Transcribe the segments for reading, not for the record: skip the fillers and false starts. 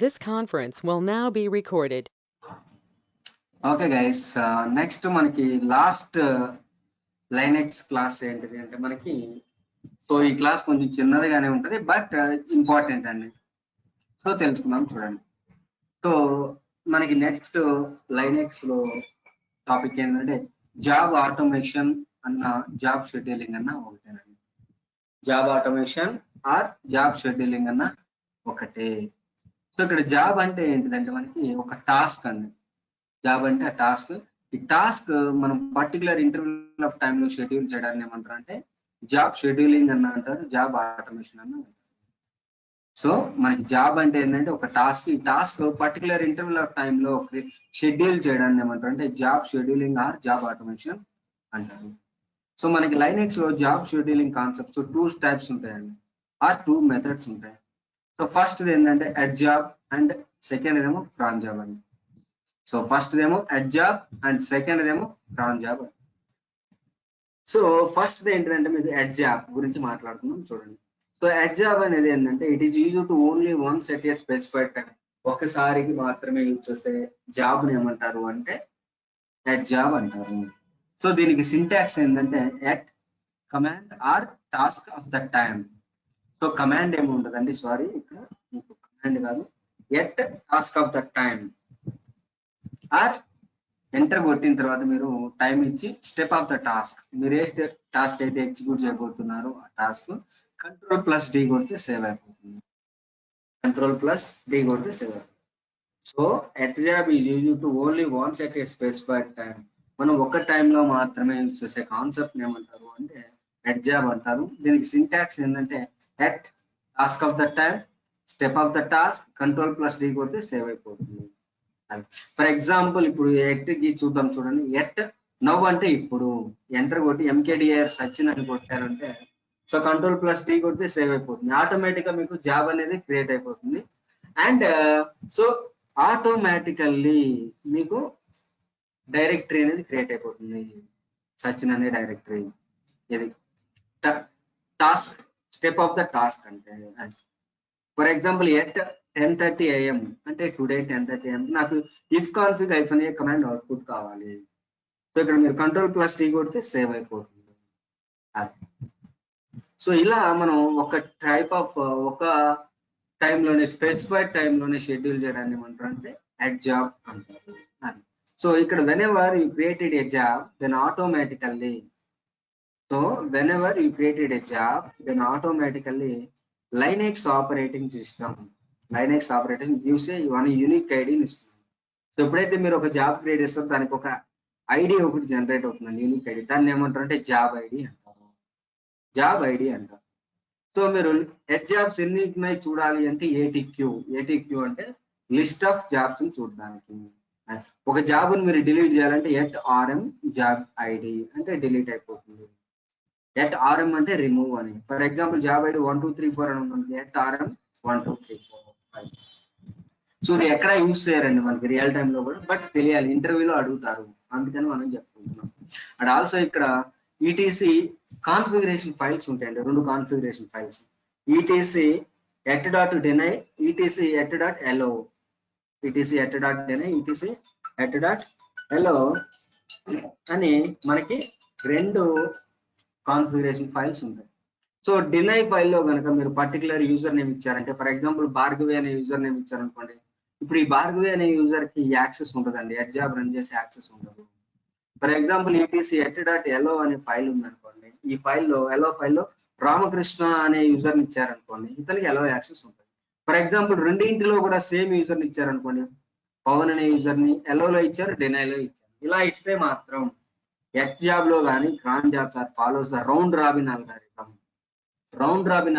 This conference will now be recorded. Okay guys, next మనకి last Linux class ఏంటిది అంటే మనకి ఈ క్లాస్ కొంచెం చిన్నదిగానే ఉంటుంది బట్ ఇంపార్టెంట్ అండి. సో తెలుసుకుందాం చూడండి. సో మనకి నెక్స్ట్ లైనెక్స్ లో టాపిక్ ఏంటంటే జాబ్ ఆటోమేషన్ అన్న జాబ్ షెడ్యూలింగ్ అన్న ఒకటేనండి. Job automation or job scheduling అన్న ఒకటే. సో ఇక్కడ జాబ్ అంటే ఏంటిదంటే మనకి ఒక టాస్క్ అండి. జాబ్ అంటే ఆ టాస్క్. ఈ టాస్క్ మనం పర్టికులర్ ఇంటర్వెల్ ఆఫ్ టైమ్ లో షెడ్యూల్ చేయడాన్ని ఏమంటారు అంటే జాబ్ షెడ్యూలింగ్ అన్న అంటారు, జాబ్ ఆటోమేషన్ అన్న అంటారు. సో మనకి జాబ్ అంటే ఏంటంటే ఒక టాస్క్, ఈ task particular interval of time లో షెడ్యూల్ చేయడాన్ని ఏమంటారు అంటే job scheduling or job automation అంటారు. సో మనకి లైనెక్స్ లో జాబ్ షెడ్యూలింగ్ కాన్సెప్ట్స్ 2 టైప్స్ ఉంటాయండి ఆర్ 2 మెథడ్స్ ఉంటాయి. సో ఫస్ట్ ఏంటంటే ఎట్ జాబ్ అండ్ సెకండ్ ఏమో క్రాన్ జాబ్ అండి. సో ఫస్ట్ ఏమో ఎట్ జాబ్ అండ్ సెకండ్ ఏమో క్రాన్ జాబ్. సో ఫస్ట్ ఏంటంటే మీకు ఎట్ జాబ్ గురించి మాట్లాడుతున్నాం చూడండి. సో ఎట్ జాబ్ అనేది ఏంటంటే it is use to only once at a specified time. ఒకసారికి మాత్రమే యూజ్ చేసే జాబ్ ని ఏమంటారు అంటే ఎట్ జాబ్ అంటారు. సో దీనికి సింటాక్స్ ఏంటంటే at command or task of the time. So command ఏమి ఉంటుందండి, సారీ ఇక్కడ మీకు కమాండ్ కాదు, at task of the time or enter కొట్టిన తర్వాత మీరు టైం ఇచ్చి స్టెప్ ఆఫ్ ద టాస్క్, మీరు ఏ టాస్క్ అయితే ఎగ్జిక్యూట్ చేయబోతున్నారో ఆ టాస్క్ Ctrl+D కొడితే సేవ్ అయిపోతుంది. Ctrl+D కొడితే సేవ్ అయిపోతుంది. So at job is use to only once at a specified time. మనం ఒక టైంలో మాత్రమే యూజ్ చేసే కాన్సెప్ట్ ఏమంటారు అంటే ఎట్ జాబ్ అంటారు. దీనికి సింటాక్స్ ఏంటంటే at task of the time step of the task Ctrl+D కొడితే సేవ్ అయిపోతుంది. ఫర్ ఎగ్జాంపుల్ ఇప్పుడు ఎట్ కి చూద్దాం చూడండి. ఎట్ నవ్ అంటే ఇప్పుడు ఎంటర్ కొట్టి MKDR సచిన్ అని కొట్టారంటే సో Ctrl+D కొడితే సేవ్ అయిపోతుంది. ఆటోమేటిక్ గా మీకు జాబ్ అనేది క్రియేట్ అయిపోతుంది. అండ్ సో ఆటోమేటికల్లీ మీకు డైరెక్టరీ అనేది క్రియేట్ అయిపోతుంది, సచిన్ అనే డైరెక్టరీ. ఇది task step of the task అంటే. ఫర్ ఎగ్జాంపుల్ ఎట్ 10:30 AM అంటే టుడే 10:30 AM నాకు if config -a command output కావాలి. సో ఇక్కడ మీరు Ctrl+D కొడితే సేవ్ అయిపోతుంది. సో ఇలా మనం ఒక టైప్ ఆఫ్ ఒక టైంలోనే స్పెసిఫైడ్ టైంలోనే షెడ్యూల్ చేయడాన్ని ఏమంటారు అంటే ఎట్ జాబ్ అంటారు. సో ఇక్కడ whenever you created a job then automatically Linux operating system gives a one unique ID ని ఇస్తుంది. సో ఎప్పుడైతే మీరు ఒక జాబ్ క్రియేట్ చేస్తారో దానికి ఒక ఐడి ఒకటి జనరేట్ అవుతుంది, యూనిక్ ఐడి. దాన్ని ఏమంటారు అంటే జాబ్ ఐడి అంటారు, జాబ్ ఐడి అంటారు. సో మీరు ఎట్ జాబ్స్ ఎన్ని ఉన్నాయి చూడాలి అంటే ATQ అంటే లిస్ట్ ఆఫ్ జాబ్స్ ని చూడడానికి. ఒక జాబ్ ని మీరు డిలీట్ చేయాలంటే ఎట్ RM జాబ్ ఐడి అంటే డిలీట్ అయిపోతుంది. ఎట్ RM అంటే రిమూవ్ అని. ఫర్ ఎగ్జాంపుల్ జాబ్ ఐడి 1 2 3 4 అని ఉంటుంది, ఎట్ RM 1 2 3 4 5. సో ఇది ఎక్కడ యూజ్ చేయరండి మనకి రియల్ టైమ్ లో కూడా, బట్ తెలియాలి, ఇంటర్వ్యూలో అడుగుతారు, అందుకని మనం చెప్పుకుంటున్నాం. అండ్ ఆల్సో ఇక్కడ ETC కాన్ఫిగరేషన్ ఫైల్స్ ఉంటాయండి, 2 configuration files, ETC @deny, ETC @allow, ETC @deny, ETC @allow అని మనకి 2 కాన్ఫిగరేషన్ ఫైల్స్ ఉంటాయి. సో డినై ఫైల్లో కనుక మీరు పర్టికులర్ యూజర్ నేమ్ ఇచ్చారంటే, ఫర్ ఎగ్జాంపుల్ భార్గవి అనే యూజర్ నేమ్ ఇచ్చారనుకోండి, ఇప్పుడు ఈ భార్గవి అనే యూజర్ కి యాక్సెస్ ఉంటుందండి, ఎట్ జాబ్ రన్ చేసే యాక్సెస్ ఉండదు. ఫర్ ఎగ్జాంపుల్ ETC @allow అనే ఫైల్ ఉందనుకోండి, ఈ ఫైల్లో allow ఫైల్లో రామకృష్ణ అనే యూజర్ని ఇచ్చారనుకోండి, ఇతనికి allow యాక్సెస్ ఉంటుంది. ఫర్ ఎగ్జాంపుల్ రెండింటిలో కూడా సేమ్ యూజర్ని ఇచ్చారనుకోండి, పవన్ అనే యూజర్ని allowలో ఇచ్చారు, డినైలో ఇచ్చారు. ఇలా ఇస్తే మాత్రం ఎట్ జాబ్ లో కానీ cron jobs or follows the round robin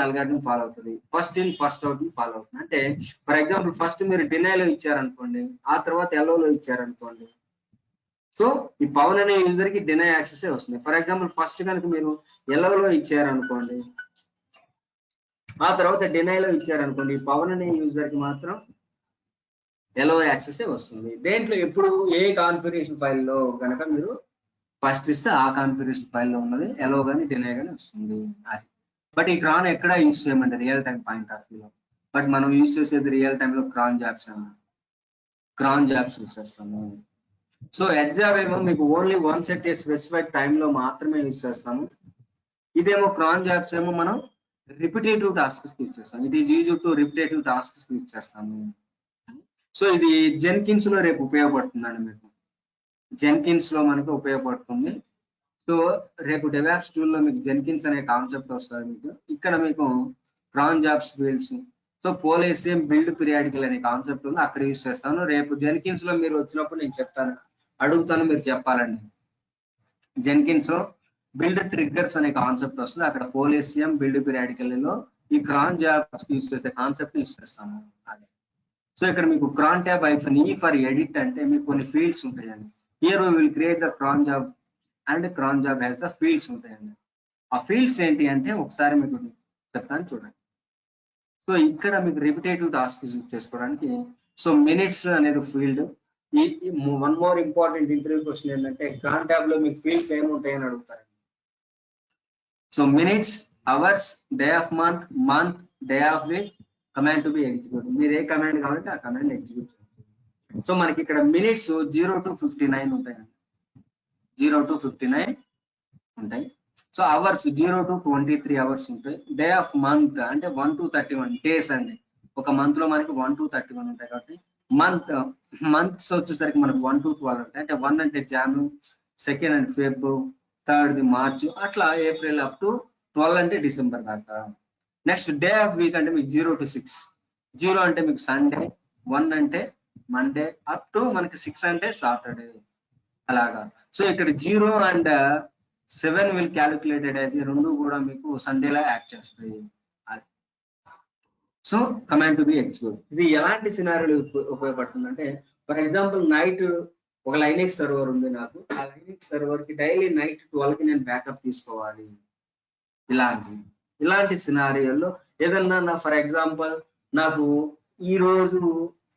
algorithm follow అవుతుంది. ఫస్ట్ ఇన్ ఫస్ట్ అవుట్ ని ఫాలో అవుతుంది. అంటే ఫర్ ఎగ్జాంపుల్ ఫస్ట్ మీరు డినైలో ఇచ్చారనుకోండి, ఆ తర్వాత ఎల్లోలో ఇచ్చారనుకోండి, సో ఈ పవన్ అనే యూజర్ కి డినై యాక్సెస్ వస్తుంది. ఫర్ ఎగ్జాంపుల్ ఫస్ట్ కనుక మీరు ఎల్లోలో ఇచ్చారనుకోండి, ఆ తర్వాత డినైలో ఇచ్చారనుకోండి, పవన్ అనే యూజర్ కి మాత్రం ఎల్లో యాక్సెస్ వస్తుంది. దేంట్లో ఎప్పుడు ఏ కాన్ఫిగరేషన్ ఫైల్లో కనుక మీరు ఫస్ట్ ఇస్తే ఆ కాన్ఫిగరేషన్ ఫైల్లో ఉన్నది ఎల్లో కానీ డినై కానీ వస్తుంది. అది బట్ ఈ క్రాన్ ఎక్కడ యూజ్ చేయమంటే రియల్ టైం పాయింట్ ఆఫ్ వ్యూలో బట్ మనం యూజ్ చేసేది రియల్ టైంలో క్రాన్ జాబ్స్ యూజ్ చేస్తాము. సో ఎగ్జామ్ ఏమో మీకు ఓన్లీ వన్ సెట్ స్పెసిఫైడ్ టైంలో మాత్రమే యూజ్ చేస్తాము. ఇదేమో క్రాన్ జాబ్స్ ఏమో మనం రిపిటేటివ్ టాస్క్స్ యూజ్ చేస్తాం. It is use to repetitive tasks use చేస్తాము. సో ఇది జెన్కిన్స్ లో రేపు ఉపయోగపడుతుందండి మీకు. జెన్కిన్స్ లో మనకు ఉపయోగపడుతుంది. సో రేపు డెవాప్స్ టూల్ లో మీకు జెన్కిన్స్ అనే కాన్సెప్ట్ వస్తుంది మీకు. ఇక్కడ మీకు క్రాన్ జాబ్స్ ఫీల్డ్స్, సో పోలేసియం బిల్డ్ పీరియాడికల్ అనే కాన్సెప్ట్ ఉంది, అక్కడ యూజ్ చేస్తాను. రేపు జెన్కిన్స్ లో మీరు వచ్చినప్పుడు నేను చెప్తాను, అడుగుతాను, మీరు చెప్పాలండి. జెన్కిన్స్ లో బిల్డ్ ట్రిగ్గర్స్ అనే కాన్సెప్ట్ వస్తుంది, అక్కడ పోలేసియం బిల్డ్ పీరియాడికల్ లో ఈ క్రాన్ జాబ్స్ యూజ్ చేసే కాన్సెప్ట్ యూజ్ చేస్తాము. అదే సో ఇక్కడ మీకు cron tab -E for edit అంటే మీకు కొన్ని ఫీల్డ్స్ ఉంటాయండి. Here we will create the cron job and cron job has the fields ఉంటాయండి. ఆ ఫీల్డ్స్ ఏంటి అంటే ఒకసారి మీకు చెప్తాను చూడండి. సో ఇక్కడ మీకు రిపిటేటివ్ టాస్క్ యూజ్ చేసుకోవడానికి సో మినిట్స్ అనేది ఫీల్డ్. ఈ one more important interview question ఏంటంటే క్రాన్ ట్యాబ్ లో మీకు ఫీల్డ్స్ ఏమి ఉంటాయని అడుగుతారు. So minutes, hours, day of month, day of week, command to be execute. మీరు ఏ కమాండ్ కావాలంటే ఆ కమాండ్ ఎగ్జిక్యూట్ చేయండి. సో మనకి ఇక్కడ మినిట్స్ 0 to 59 ఉంటాయండి. 0 to 59 ఉంటాయి. సో అవర్స్ 0 to 23 అవర్స్ ఉంటాయి. డే ఆఫ్ మంత్ అంటే 1 to 31 డేస్ అండి. ఒక మంత్ లో మనకి 1 to 31 ఉంటాయి కాబట్టి మంత్స్ వచ్చేసరికి మనకు 1 to 12 ఉంటాయి. అంటే 1 అంటే జాన్, 2 అంటే ఫెబ్, 3 మార్చ్, అట్లా ఏప్రిల్ అప్ టు 12 అంటే డిసెంబర్ దాకా. నెక్స్ట్ డే ఆఫ్ వీక్ అంటే మీకు 0 to 6. 0 అంటే మీకు సండే, 1 అంటే మండే, అప్ టు మనకి 6 అంటే సాటర్డే, అలాగా. సో ఇక్కడ 0 అండ్ 7 విల్ క్యాలిక్యులేటెడ్ యాజ్ రెండు కూడా మీకు సండేలా యాక్ట్ చేస్తాయి. So command to be execute. ఇది ఎలాంటి సినారియోలు ఉపయోగపడుతుంది అంటే, ఫర్ ఎగ్జాంపుల్ నైట్ ఒక లైనెక్స్ సర్వర్ ఉంది నాకు, ఆ లైనెక్స్ సర్వర్ కి డైలీ నైట్ 12 కి నేను బ్యాకప్ తీసుకోవాలి. ఇలాంటి సినారియోలో ఏదన్నా ఫర్ ఎగ్జాంపుల్ నాకు ఈ రోజు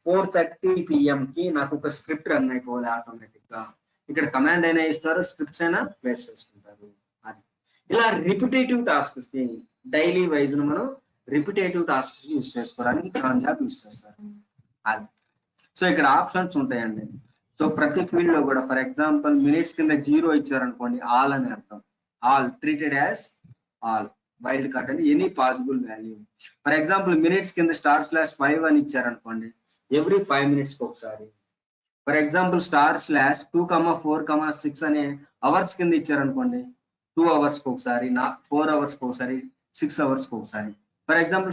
4:30 PM కి నాకు ఒక స్క్రిప్ట్ రన్ అయిపోవాలి ఆటోమేటిక్ గా. ఇక్కడ కమాండ్ అయినా ఇస్తారు, స్క్రిప్ట్స్ అయినా ప్లేస్ చేసుకుంటారు. అది ఇలా రిపిటేటివ్ టాస్క్స్ కి డైలీ వైజ్ మనం రిపిటేటివ్ టాస్క్స్ యూజ్ చేసుకోవడానికి క్రాన్ జాబ్ యూజ్ చేస్తారు. అది సో ఇక్కడ ఆప్షన్స్ ఉంటాయండి. సో ప్రతి ఫీల్డ్ లో కూడా ఫర్ ఎగ్జాంపుల్ మినిట్స్ కింద 0 ఇచ్చారనుకోండి, ఆల్ అని అర్థం. All treated as all. Wild card అంటే any possible value. For example minutes కింద /5 అని ఇచ్చారనుకోండి, ఎవ్రీ 5 minutes కి ఒకసారి. ఫర్ ఎగ్జాంపుల్ /2,4,6 అనే అవర్స్ కింద ఇచ్చారనుకోండి, 2 hours కి ఒకసారి, 4 hours కి ఒకసారి, 6 hours కి ఒకసారి. ఫర్ ఎగ్జాంపుల్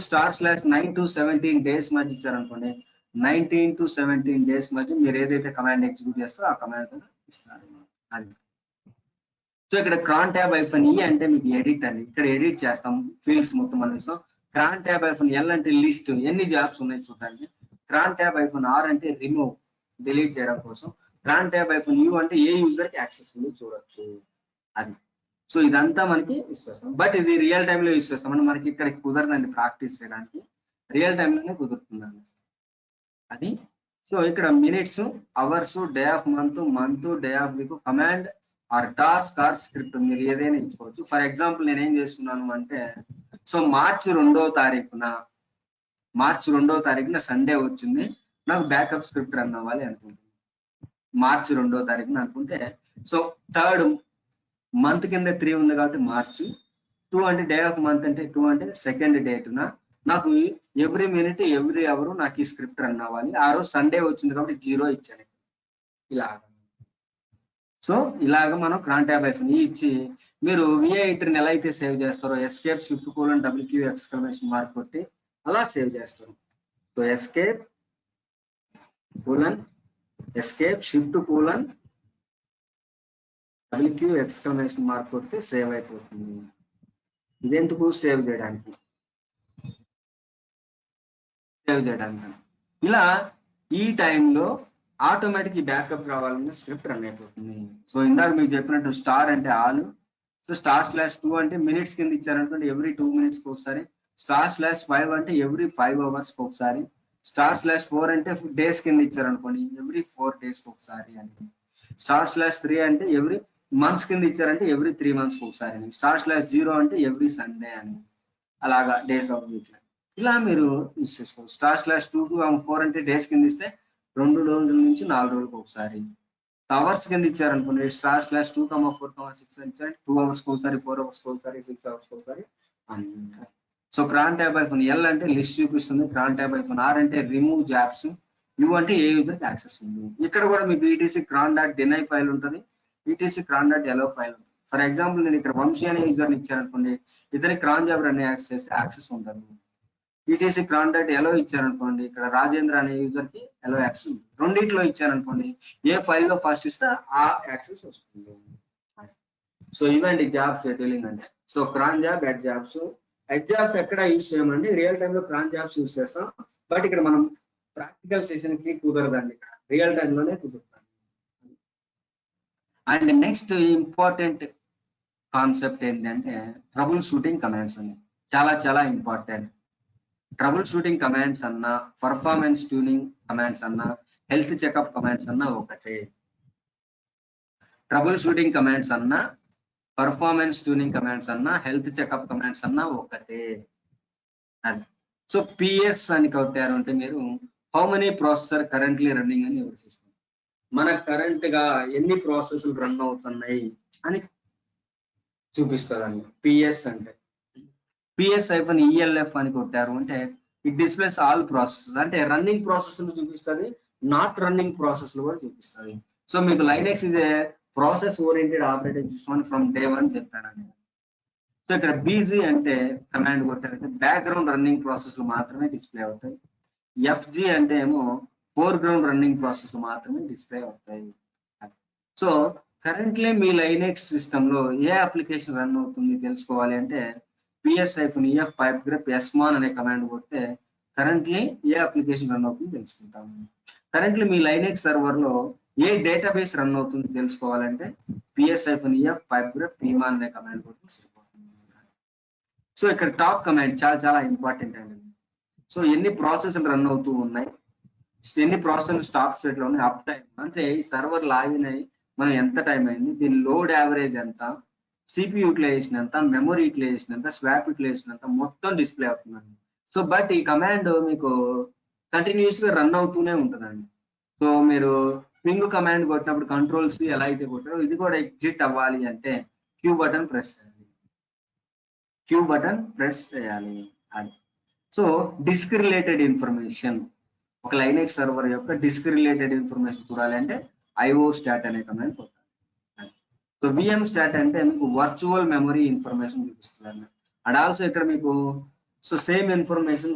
/9 to 17 డేస్ మధ్య ఇచ్చారనుకోండి, 19 to 17 డేస్ మధ్య మీరు ఏదైతే కమాండ్ ఎగ్జిక్యూట్ చేస్తారో ఆ కమాండ్ ఇస్తారు. అది సో ఇక్కడ క్రాన్ ట్యాబ్ -E అంటే మీకు ఎడిట్ అండి. ఇక్కడ ఎడిట్ చేస్తాం ఫీల్డ్స్ మొత్తం అందిస్తాం. క్రాన్ ట్యాబ్ -L అంటే లిస్ట్, ఎన్ని జాబ్స్ ఉన్నాయి చూడడానికి. క్రాన్ ట్యాబ్ -R అంటే రిమూవ్, డిలీట్ చేయడం కోసం. క్రాన్ ట్యాబ్ -U అంటే ఏ యూజర్ కి యాక్సెస్ ఉంది చూడొచ్చు. అది సో ఇదంతా మనకి యూజ్ చేస్తాం. బట్ ఇది రియల్ టైమ్ లో యూజ్ చేస్తాం అంటే మనకి ఇక్కడ కుదరదండి ప్రాక్టీస్ చేయడానికి, రియల్ టైమ్ లోనే కుదురుతుందండి. అది సో ఇక్కడ minutes, hours, day of month, day of week, command or task or script మీరు ఏదైనా ఇచ్చుకోవచ్చు. ఫర్ ఎగ్జాంపుల్ నేను ఏం చేస్తున్నాను అంటే, సో మార్చి 2వ తారీఖున సండే వచ్చింది, నాకు బ్యాకప్ స్క్రిప్ట్ రన్ అవ్వాలి అనుకుంటున్నాను. మార్చి 2వ తారీఖున అనుకుంటే, సో 3rd మంత్ కింద 3 ఉంది కాబట్టి మార్చి 2 అంటే డే ఆఫ్ మంత్ అంటే 2 అంటే 2nd డేట్న నాకు ఎవ్రీ మినిట్ ఎవ్రీ అవర్ నాకు ఈ స్క్రిప్ట్ రన్ అవ్వాలి. ఆ రోజు సండే వచ్చింది కాబట్టి 0 ఇచ్చాను. సో ఇలాగ మనం క్రాన్ ట్యాబ్ -E ఇచ్చి మీరు VI ఎంట్రీని ఎలా అయితే సేవ్ చేస్తారో ఎస్కేప్ /WQ! కొట్టి అలా సేవ్ చేస్తారు. So escape /WQ! కొడితే సేవ్ అయిపోతుంది. ఇదెందుకు సేవ్ చేయడానికి ఇలా ఈ టైంలో ఆటోమేటిక్ బ్యాకప్ రావాలన్న స్క్రిప్ట్ రన్ అయిపోతుంది. సో ఇందాక మీకు చెప్పినట్టు స్టార్ అంటే ఆల్, సో /2 అంటే మినిట్స్ కింద ఇచ్చారనుకోండి, ఎవ్రీ 2 minutes కి ఒకసారి. /5 అంటే ఎవ్రీ 5 hours కి ఒకసారి. /4 అంటే డేస్ కింద ఇచ్చారనుకోండి, ఎవ్రీ 4 days కి ఒకసారి అని. /3 అంటే ఎవ్రీ మంత్స్ కింద ఇచ్చారంటే ఎవ్రీ 3 months కి ఒకసారి. /0 అంటే ఎవ్రీ సండే అని. అలాగా డేస్ ఆఫ్ వీక్. ఇలా మీరు యూస్ చేసుకోవచ్చు. /2 to 4 అంటే డేస్ కింద ఇస్తే 2 రోజుల నుంచి 4 రోజులకు ఒకసారి. అవర్స్ కింద ఇచ్చారనుకోండి /2, 4, 6 అని ఇచ్చారంటే 2 అవర్స్కి ఒకసారి, 4 అవర్స్కి ఒకసారి, 6 అవర్స్కి ఒకసారి అని. సో cron tab-L అంటే లిస్ట్ చూపిస్తుంది, cron tab-R అంటే రిమూవ్ జాబ్స్, U అంటే ఏ యూజర్కి యాక్సెస్ ఉంది. ఇక్కడ కూడా మీకు etc cron.deny ఫైల్ ఉంటుంది, etc cron.allow ఫైల్ ఉంటుంది. ఫర్ ఎగ్జాంపుల్ నేను ఇక్కడ వంశీ అనే యూజర్ని ఇచ్చారనుకోండి, ఇతనికి cron job అనే యాక్సెస్ ఉండదు. etc cron.allow ఇచ్చారనుకోండి, ఇక్కడ రాజేంద్ర అనే యూజర్ కి allow యాక్సెస్ ఉంటుంది. రెండిట్లో ఇచ్చారనుకోండి, ఏ ఫైల్లో ఫస్ట్ ఇస్తే ఆ యాక్సెస్ వస్తుంది. సో ఇవండి జాబ్ షెడ్యూలింగ్ అంటే. So cron job, add jobs. Jobs ఎక్కడ యూజ్ చేయమండి, రియల్ టైమ్ లో cron jobs యూజ్ చేస్తాం. బట్ ఇక్కడ మనం ప్రాక్టికల్ సెషన్ కి కుదరదండి, ఇక్కడ రియల్ టైమ్ లోనే కుదురుతాం. అండ్ నెక్స్ట్ ఇంపార్టెంట్ కాన్సెప్ట్ ఏంటంటే ట్రబుల్ షూటింగ్ కమాండ్స్ అండి. చాలా చాలా ఇంపార్టెంట్. ట్రబుల్ షూటింగ్ కమాండ్స్ అన్నా, పర్ఫార్మెన్స్ ట్యూనింగ్ కమాండ్స్ అన్నా, హెల్త్ చెకప్ కమాండ్స్ అన్నా ఒకటే. ట్రబుల్ షూటింగ్ కమాండ్స్ అన్నా, పర్ఫార్మెన్స్ ట్యూనింగ్ కమాండ్స్ అన్నా, హెల్త్ చెకప్ కమాండ్స్ అన్నా ఒకటే. అది సో పిఎస్ అని కొట్టారు అంటే మీరు how many processor currently running అని వివరిస్తుంది. మన కరెంట్ గా ఎన్ని ప్రాసెస్లు రన్ అవుతున్నాయి అని చూపిస్తుందండి పిఎస్ అంటే. PS-ELF అని కొట్టారు అంటే ఇట్ డిస్ప్లేస్ ఆల్ ప్రాసెస్ అంటే రన్నింగ్ ప్రాసెస్ చూపిస్తుంది, నాట్ రన్నింగ్ ప్రాసెస్ కూడా చూపిస్తుంది. సో మీకు Linux is a process oriented operating system from day 1 చెప్పారండి. సో ఇక్కడ బీజీ అంటే కమాండ్ కొట్టారంటే బ్యాక్గ్రౌండ్ రన్నింగ్ ప్రాసెస్ మాత్రమే డిస్ప్లే అవుతాయి. ఎఫ్జి అంటే ఏమో ఫోర్గ్రౌండ్ రన్నింగ్ ప్రాసెస్ మాత్రమే డిస్ప్లే అవుతాయి. సో కరెంట్లీ మీ లైనెక్స్ సిస్టమ్ లో ఏ అప్లికేషన్ రన్ అవుతుంది తెలుసుకోవాలి అంటే PS-EF pipegrep sman అనే కమాండ్ కొడితే కరెంట్లీ ఏ అప్లికేషన్ రన్ అవుతుంది తెలుసుకుంటాము. కరెంట్లీ మీ లైనెక్స్ సర్వర్ లో ఏ డేటాబేస్ రన్ అవుతుంది తెలుసుకోవాలంటే PS-EF pipegrep pman అనే కమాండ్ కొడితే సరిపోతుంది. సో ఇక్కడ టాప్ కమాండ్ చాలా చాలా ఇంపార్టెంట్ అండి. సో ఎన్ని ప్రాసెస్లు రన్ అవుతూ ఉన్నాయి, ఎన్ని ప్రాసెస్లు స్టాప్ స్టేట్ లో ఉన్నాయి, అప్ టైం అంటే ఈ సర్వర్ లాగిన్ అయ్యి మనం ఎంత టైం అయింది, దీని లోడ్ యావరేజ్ ఎంత, సిపి యూటిలైజేషన్ ఎంత, మెమరీ యూటిలైజేషన్ ఎంత, స్వాప్ యూటిలైజేషన్ ఎంత మొత్తం డిస్ప్లే అవుతుందండి. సో బట్ ఈ కమాండ్ మీకు కంటిన్యూస్ గా రన్ అవుతూనే ఉంటుందండి. సో మీరు పింగ్ కమాండ్ కొట్టినప్పుడు కంట్రోల్స్ ఎలా అయితే కొట్టారో ఇది కూడా ఎగ్జిట్ అవ్వాలి అంటే క్యూ బటన్ ప్రెస్ చేయాలి, క్యూ బటన్ ప్రెస్ చేయాలి అది. సో డిస్క్ రిలేటెడ్ ఇన్ఫర్మేషన్, ఒక లైనెక్స్ సర్వర్ యొక్క డిస్క్ రిలేటెడ్ ఇన్ఫర్మేషన్ చూడాలి అంటే IO stat అనే కమాండ్ కొట్టాలి. సో VM stat అంటే మీకు వర్చువల్ మెమరీ ఇన్ఫర్మేషన్ చూపిస్తుంది అన్నమాట. అండ్ ఆల్సో ఇక్కడ మీకు so same information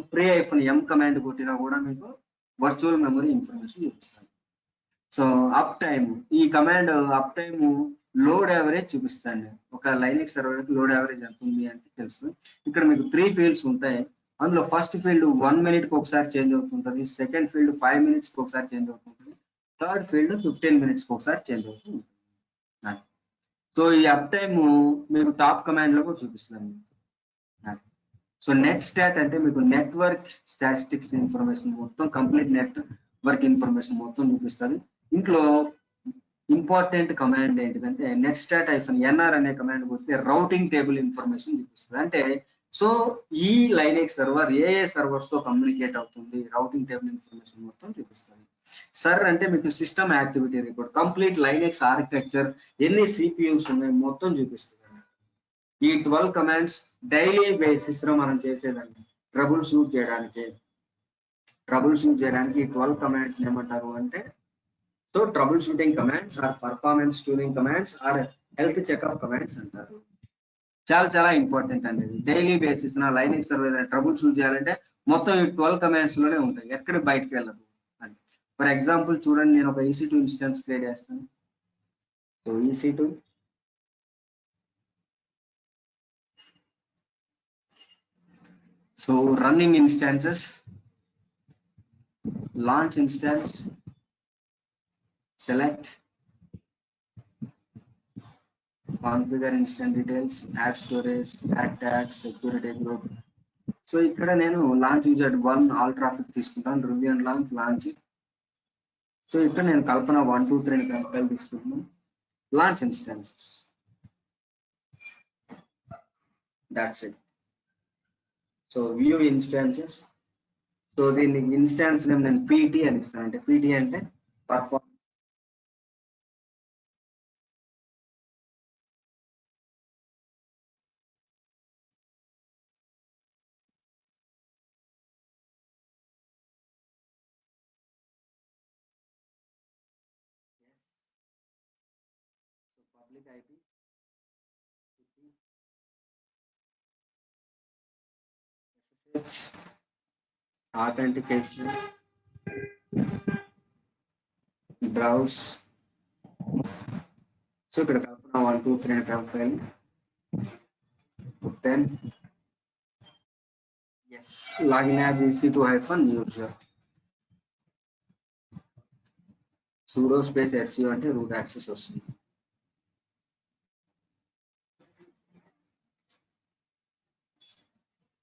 -m command కొట్టినా కూడా మీకు వర్చువల్ మెమరీ ఇన్ఫర్మేషన్ చూపిస్తుంది. సో అప్ టైమ్, ఈ command up time load average చూపిస్తాండి. ఒక లైనెక్స్ సర్వర్ లోడ్ యావరేజ్ ఎంత ఉంది అంటే తెలుస్తుంది. ఇక్కడ మీకు 3 ఫీల్డ్స్ ఉంటాయి. అందులో ఫస్ట్ ఫీల్డ్ 1 minute కి ఒకసారి చేంజ్ అవుతుంటుంది, సెకండ్ ఫీల్డ్ 5 minutes కి ఒకసారి చేంజ్ అవుతుంటుంది, థర్డ్ ఫీల్డ్ 15 minutes కి ఒకసారి చేంజ్ అవుతుంది. సో ఈ అప్ టైమ్ మీకు టాప్ కమాండ్ లో కూడా చూపిస్తుంది. సో నెట్ స్టాట్ అంటే మీకు నెట్వర్క్ స్టాటిస్టిక్స్ ఇన్ఫర్మేషన్ మొత్తం, కంప్లీట్ నెట్వర్క్ ఇన్ఫర్మేషన్ మొత్తం చూపిస్తుంది. ఇంట్లో ఇంపార్టెంట్ కమాండ్ ఏంటిదంటే నెట్ స్టాట్ -nr అనే కమాండ్ కొడితే రౌటింగ్ టేబుల్ ఇన్ఫర్మేషన్ చూపిస్తుంది. అంటే సో ఈ లైనెక్స్ సర్వర్ ఏ సర్వర్స్ తో కమ్యూనికేట్ అవుతుంది, రౌటింగ్ టేబుల్ ఇన్ఫర్మేషన్ మొత్తం చూపిస్తుంది. సర్ అంటే మీకు system activity report, complete Linux architecture, ఎన్ని సిపియూస్ ఉన్నాయి మొత్తం చూపిస్తుంది. ఈ 12 కమాండ్స్ డైలీ బేసిస్ లో మనం చేసేదండి ట్రబుల్ షూట్ చేయడానికి. ట్రబుల్ షూట్ చేయడానికి ఈ 12 కమాండ్స్ ఏమంటారు అంటే so troubleshooting commands or performance tuning commands or health checkup commands అంటారు. చాలా చాలా ఇంపార్టెంట్ అనేది. డైలీ బేసిస్ నా లైనెక్స్ సర్వర్ ట్రబుల్ షూట్ చేయాలంటే మొత్తం ఈ 12 కమాండ్స్ లోనే ఉంటాయి, ఎక్కడ బయటకు వెళ్ళదు అని. ఫర్ ఎగ్జాంపుల్ చూడండి, నేను ఒక EC2 ఇన్స్టెన్స్ క్రియేట్ చేస్తాను. So EC2 so running instances, launch instance, select, configure instance details, add storage, add tags, security group. So ఇక్కడ నేను లాంచ్ యూజర్ 1 ఆల్ ట్రాఫిక్ తీసుకుంటాను, రివ్యూ అండ్ లాంచ్. సో ఇక్కడ నేను కల్పన 1 2 3 కంపైల్ తీసుకుంటున్నాను. Launch instances, that's it. So view instances. So దీన్ని instance name నేను PT అని ఇస్తాను. అంటే పీటీ అంటే perform. Public IP, SSH, authentication, browse. So ఇక్కడ కలుపున 1 2 3 అనే temp file 10. Yes, login as EC2-user. sudo space su అంటే రూట్ యాక్సెస్ వస్తుంది.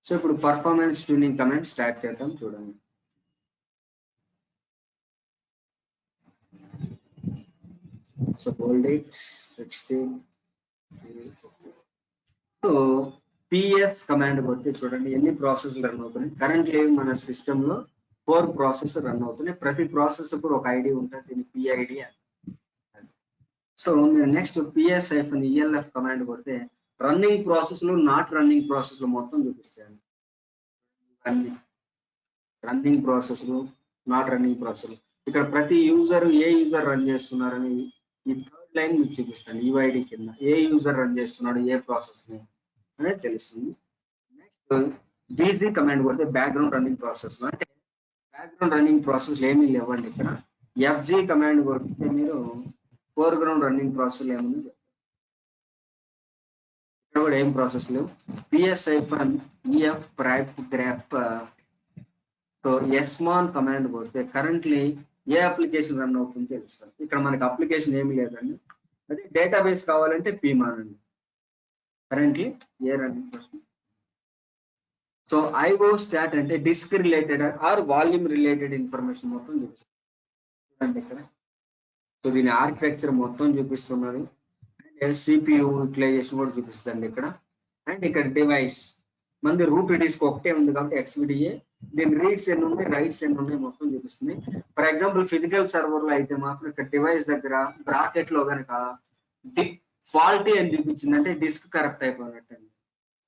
సో ఇప్పుడు పర్ఫార్మెన్స్ ట్యూనింగ్ కమాండ్ స్టార్ట్ చేద్దాం చూడండి. So hold it 16. So PS command కొడితే చూడండి ఎన్ని ప్రాసెస్లు రన్ అవుతున్నాయి. కరెంట్లీ మన సిస్టమ్ లో 4 ప్రాసెస్ రన్ అవుతున్నాయి. ప్రతి ప్రాసెస్ కూడా ఒక ఐడి ఉంటుంది, దీన్ని పిఐడి అని. సో మీరు నెక్స్ట్ PS-ELF కమాండ్ కొడితే రన్నింగ్ ప్రాసెస్లు నాట్ రన్నింగ్ ప్రాసెస్లు మొత్తం చూపిస్తాయి. రన్నింగ్ ప్రాసెస్లు నాట్ రన్నింగ్ ప్రాసెస్లు ఇక్కడ ప్రతి యూజర్ ఏ యూజర్ రన్ చేస్తున్నారని ఈ థర్డ్ లైన్ మీకు చూపిస్తాను. యూఐడి కింద ఏ యూజర్ రన్ చేస్తున్నాడు ఏ ప్రాసెస్ ని అనేది తెలుస్తుంది. నెక్స్ట్ బీజీ కమాండ్ కొడితే బ్యాక్గ్రౌండ్ రన్నింగ్ ప్రాసెస్ అంటే బ్యాక్గ్రౌండ్ రన్నింగ్ ప్రాసెస్ ఏమీ లేవండి. ఇక్కడ FG కమాండ్ కొడితే మీరు ఫోర్గ్రౌండ్ రన్నింగ్ ప్రాసెస్ ఏముంది ఇక్కడ కూడా ఏం ప్రాసెస్ లేవు. PS-EF grep. So SMON command కొడితే కరెంట్లీ ఏ అప్లికేషన్ రన్ అవుతుందో తెలుస్తుంది. ఇక్కడ మనకి అప్లికేషన్ ఏమి లేదండి. అదే డేటాబేస్ కావాలంటే PMON అండి. Currently a running process. So IO stat అంటే disk related or volume related information మొత్తం చూపిస్తుంది చూడండి ఇక్కడ. సో దీని ఆర్కిటెక్చర్ మొత్తం చూపిస్తున్నది. అండ్ CPU యూటిలైజేషన్ కూడా చూపిస్తుంది ఇక్కడ. అండ్ ఇక్కడ డివైస్ మంది రూట్ డిస్క్ ఒకటే ఉంది కాబట్టి XVDA. దీని రీడ్స్ ఎన్ని ఉన్నాయి, రైట్స్ ఎన్ని ఉన్నాయి మొత్తం చూపిస్తుంది. ఫర్ ఎగ్జాంపుల్ ఫిజికల్ సర్వర్ లో అయితే మాత్రం ఇక్కడ డివైస్ దగ్గర బ్రాకెట్ లో కనుక ఫాల్టీ అని చూపించింది అంటే డిస్క్ కరెక్ట్ అయిపోయినట్టు అండి.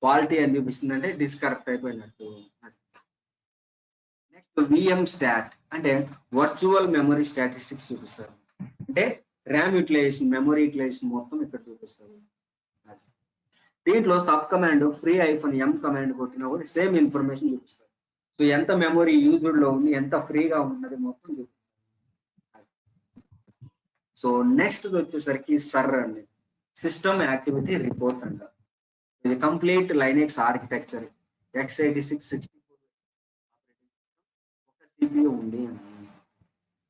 ఫాల్టీ అని చూపిస్తుంది అంటే డిస్క్ కరెక్ట్ అయిపోయినట్టు. నెక్స్ట్ VM స్టాట్ అంటే వర్చువల్ మెమరీ స్టాటిస్టిక్స్ చూపిస్తారు. అంటే ర్యామ్ యూటిలైజేషన్, మెమరీ యూటిలైజేషన్ మొత్తం ఇక్కడ చూపిస్తారు. దీంట్లో సబ్ కమాండ్ free-m కమాండ్ కొట్టినా కూడా సేమ్ ఇన్ఫర్మేషన్ చూపిస్తారు. సో ఎంత మెమరీ యూజ్డ్ లో ఉంది, ఎంత ఫ్రీగా ఉన్నది మొత్తం చూపిస్తారు. సో నెక్స్ట్ వచ్చేసరికి సర్ అండి, సిస్టమ్ యాక్టివిటీ రిపోర్ట్ అంట. ఇది కంప్లీట్ లైనెక్స్ ఆర్కిటెక్చర్ x86 ఒక CPU ఉంది.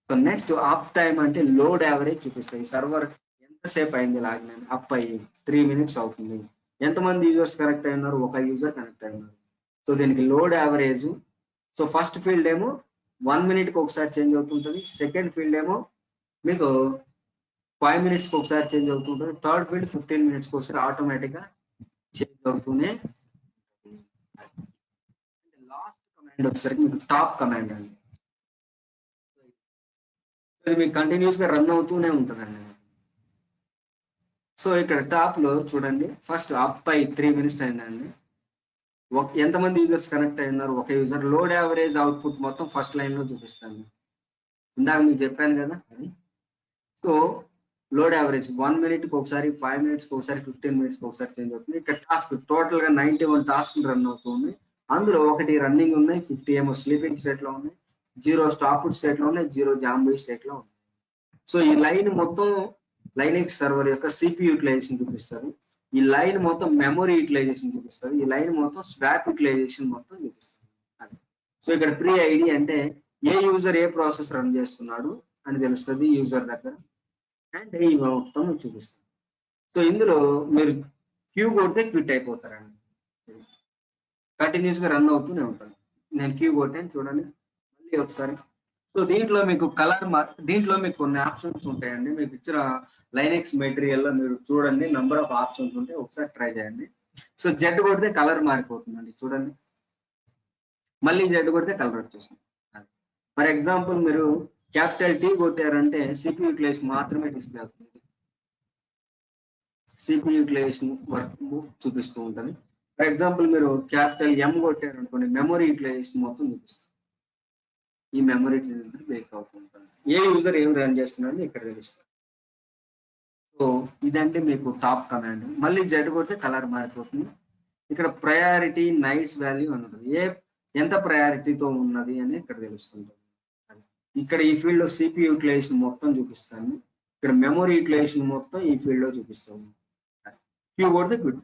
సో నెక్స్ట్ అప్ టైమ్ అంటే లోడ్ యావరేజ్ చూపిస్తాయి. సర్వర్ ఎంతసేపు అయింది లాగిన్ అప్ అయ్యి 3 minutes అవుతుంది. ఎంతమంది యూజర్స్ కనెక్ట్ అయినారు, ఒక యూజర్ కనెక్ట్ అయినారు. సో దీనికి load average. So first field ఏమో 1 minute కి ఒకసారి చేంజ్ అవుతుంటుంది. సెకండ్ ఫీల్డ్ ఏమో మీకు 5 minutes కి ఒకసారి చేంజ్ అవుతుంటుంది. థర్డ్ ఫీల్డ్ 15 minutes కి ఒకసారి ఆటోమేటిక్ గా చేంజ్ అవుతూనే. లాస్ట్ కమాండ్ వచ్చేసరికి మీకు టాప్ కమాండ్ అండి. ఇది మీకు కంటిన్యూస్ గా రన్ అవుతూనే ఉంటుందండి. సో ఇక్కడ టాప్ లో చూడండి ఫస్ట్ అప్ అయి 3 minutes అయిందండి. ఎంతమంది యూజర్స్ కనెక్ట్ అయినారు, ఒక యూజర్. లోడ్ యావరేజ్ అవుట్పుట్ మొత్తం ఫస్ట్ లైన్ లో చూపిస్తాను. ఇందాక మీకు చెప్పాను కదా అది. సో లోడ్ యావరేజ్ 1 minute కి ఒకసారి, 5 minutes కి ఒకసారి, 15 minutes కి ఒకసారి చేంజ్ అవుతుంది. ఇక్కడ టాస్క్ టోటల్ గా 91 టాస్క్లు రన్ అవుతుంది. అందులో ఒకటి రన్నింగ్ ఉన్నాయి, 50 ఏమో స్లీపింగ్ స్టేట్ లో ఉన్నాయి, 0 స్టాప్డ్ స్టేట్ లో ఉన్నాయి, 0 జాంబీ స్టేట్ లో ఉన్నాయి. సో ఈ లైన్ మొత్తం లైనెక్స్ సర్వర్ యొక్క CPU యూటిలైజేషన్ చూపిస్తారు. ఈ లైన్ మొత్తం మెమరీ యూటిలైజేషన్ చూపిస్తారు. ఈ లైన్ మొత్తం స్వాప్ యూటిలైజేషన్ మొత్తం చూపిస్తారు. సో ఇక్కడ ప్రీ ఐడి అంటే ఏ యూజర్ ఏ ప్రాసెస్ రన్ చేస్తున్నాడు అని తెలుస్తుంది యూజర్ దగ్గర. అండ్ ఈ మొత్తం చూపిస్తుంది. సో ఇందులో మీరు క్యూ కొడితే క్విట్ అయిపోతారండి. కంటిన్యూస్ గా రన్ అవుతూనే ఉంటుంది. నేను క్యూ కొట్టాను చూడండి మళ్ళీ ఒకసారి. సో దీంట్లో మీకు దీంట్లో మీకు కొన్ని ఆప్షన్స్ ఉంటాయండి. మీకు ఇచ్చిన లైనెక్స్ మెటీరియల్ లో మీరు చూడండి నంబర్ ఆఫ్ ఆప్షన్స్ ఉంటాయి, ఒకసారి ట్రై చేయండి. సో జెడ్ కొడితే కలర్ మారిపోతుందండి చూడండి. మళ్ళీ జెడ్ కొడితే కలర్ వచ్చేస్తుంది. ఫర్ ఎగ్జాంపుల్ మీరు క్యాపిటల్ టీ కొట్టారంటే సిపి యూటిలైజేషన్ మాత్రమే డిస్ప్లే అవుతుంది. సిపి యూటిలైజేషన్ వర్క్ చూపిస్తూ ఉంటుంది. ఫర్ ఎగ్జాంపుల్ మీరు క్యాపిటల్ ఎం కొట్టారనుకోండి మెమరీ యూటిలైజేషన్ మొత్తం చూపిస్తుంది. ఈ మెమరీ బ్రేక్ అవుతుంటుంది. ఏ యూజర్ ఏం రన్ చేస్తున్నారని ఇక్కడ తెలుస్తుంది. సో ఇదంటే మీకు టాప్ కమాండ్. మళ్ళీ జెడ్ కొడితే కలర్ మారిపోతుంది. ఇక్కడ ప్రయారిటీ నైస్ వాల్యూ అన్నది ఎంత ప్రయారిటీతో ఉన్నది అని ఇక్కడ తెలుస్తుంది. ఇక్కడ ఈ ఫీల్డ్ లో సిపి యూటిలైజేషన్ మొత్తం చూపిస్తాను. ఇక్కడ మెమరీ యూటిలైజేషన్ మొత్తం ఈ ఫీల్డ్ లో చూపిస్తాను. క్యూ కొడితే గుడ్.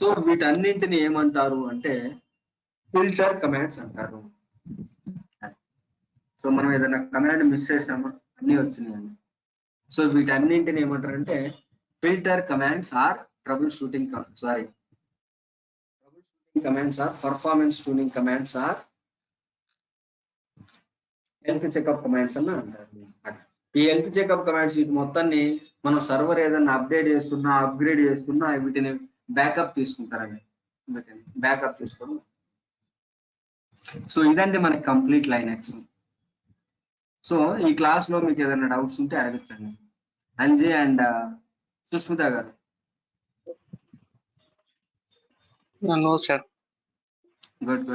సో వీటన్నింటిని ఏమంటారు అంటే ఫిల్టర్ కమాండ్స్ అంటారు. సో మనం ఏదైనా కమాండ్ మిస్ చేసామా అన్ని వచ్చినాయండి. సో వీటన్నింటిని ఏమంటారంటే filter commands or troubleshooting commands or performance tuning commands or health checkup commands అని అంటారు. ఈ హెల్త్ చెకప్ కమాండ్స్ వీటి మొత్తాన్ని మనం సర్వర్ ఏదైనా అప్డేట్ చేస్తున్నా అప్గ్రేడ్ చేస్తున్నా వీటిని బ్యాకప్ తీసుకుంటారండి. బ్యాకప్ తీసుకోవడం. సో ఇదంటే మనకి కంప్లీట్ లైనక్స్. సో ఈ క్లాస్ లో మీకు ఏదైనా డౌట్స్ ఉంటే అడగచ్చండి. అంజయ్ అండ్ సుస్మిత గారు. No, sir. Good.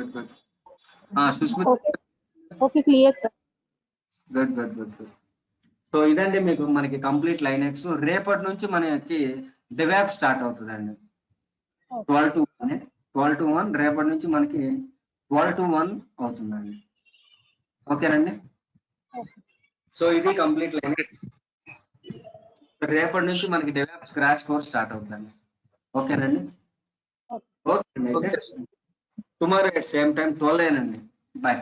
Susmita. Okay clear sir. Good. So ఇదంటే మీకు మనకి కంప్లీట్ లైనక్స్. రేపటి నుంచి మనకి డివాప్ స్టార్ట్ అవుతుందండి. 12 to 1 రేపటి నుంచి మనకి 12 to 1 అవుతుందండి. ఓకేనండి. సో ఇది కంప్లీట్ లైనక్స్. రేపటి నుంచి మనకి డివాప్స్ క్రాష్ కోర్స్ స్టార్ట్ అవుతుందండి. ఓకేనండి. Okay tomorrow at same time 12 bye.